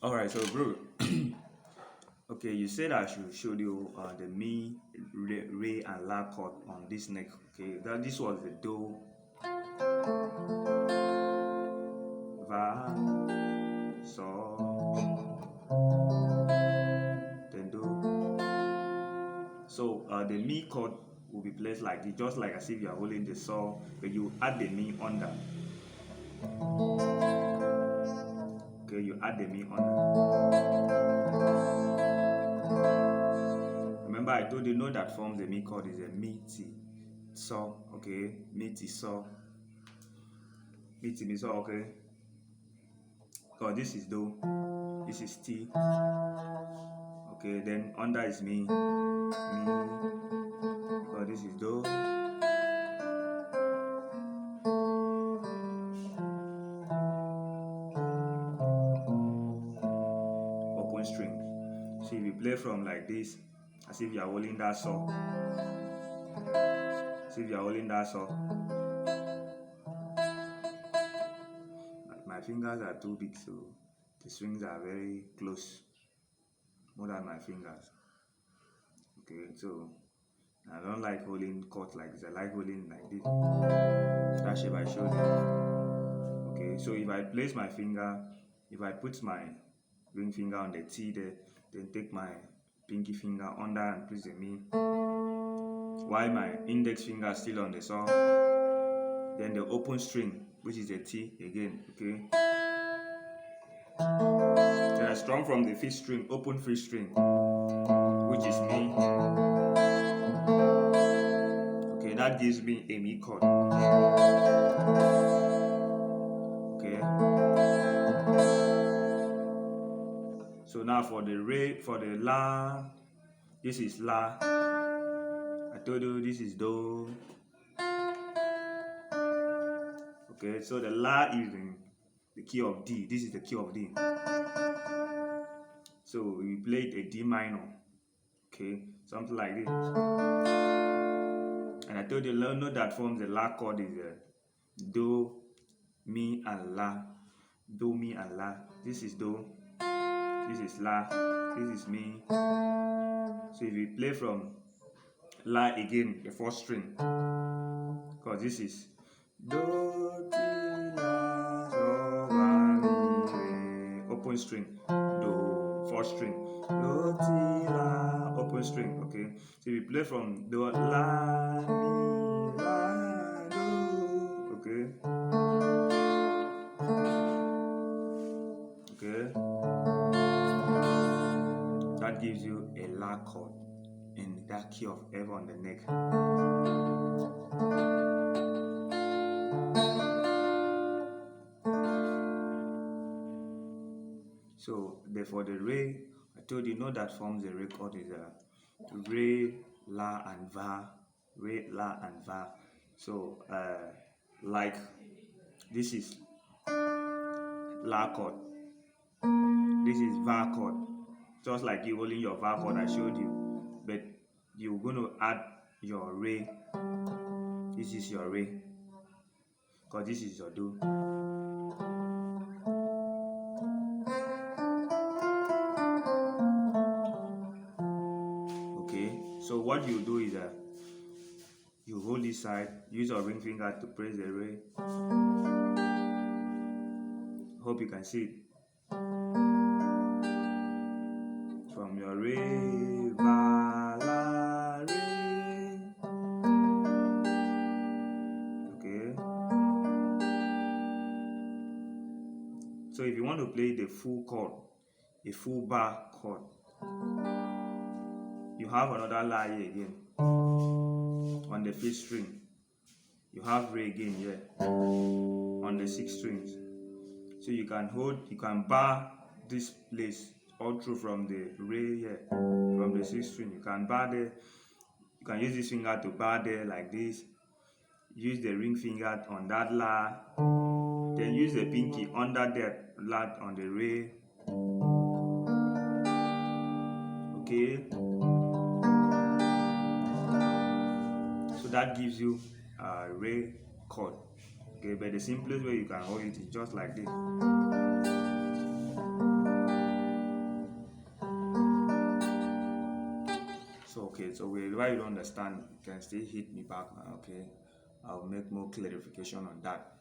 All right, so bro, okay, you said I should show you the mi, re, and la chord on this neck. Okay, that this was the do, va, so, then do. So the mi chord will be placed like this, just like as if you are holding the saw, but you add the mi under. Okay, you add the mi under. Remember, I told you, note that forms the mi chord is a mi ti so. Okay, mi ti so, mi ti mi so. Okay, because this is do, this is ti. Okay, then under is mi, because this is do. Open string. So if you play from like this, as if you are holding that saw, as if you are holding that saw. My fingers are too big, so the strings are very close, more than my fingers. Okay, so I don't like holding chords like this. I like holding like this. That shape I showed you. Okay, so if I place my finger, if I put my ring finger on the T there, then take my pinky finger under and place the mi, while my index finger is still on the saw, then the open string, which is the T again. Okay, then I strum from the fifth string, open fifth string, which is mi. Okay, that gives me a mi chord. Okay. So now for the re, for the la, this is la. I told you this is do. Okay, so the la is in the key of D. This is the key of D. So we played a D minor. Okay, something like this. And I told you, note that forms the la chord is do, mi, and la. Do, mi, and la. This is do. This is la. This is mi. So if we play from la again, the fourth string, because this is do, ti, la, so, la, mi, re. Open string. Do, fourth string. Do, ti, la, open string. Okay. So if we play from do, la, mi, la, do. Okay. Okay. That gives you a la chord in that key of F on the neck. So for the re, I told you, know that forms the re chord is re, la, and va. Re, la, and va. So like this is la chord, this is va chord. Just like you holding your va chord I showed you, but you're going to add your re. This is your re, because this is your do. Okay, so what you do is you hold this side, use your ring finger to press the re. Hope you can see it. From your re, va, la, re. Okay. So if you want to play the full chord, a full bar chord, you have another la here again on the fifth string. You have re again here on the sixth strings. So you can hold, you can bar this place all through from the re here, from the sixth string. You can bar there. You can use this finger to bar there like this. Use the ring finger on that la. Then use the pinky under that la on the re. Okay. So that gives you a re chord. Okay, but the simplest way you can hold it is just like this. Okay, so wherever you don't understand, you can still hit me back. Okay, I'll make more clarification on that.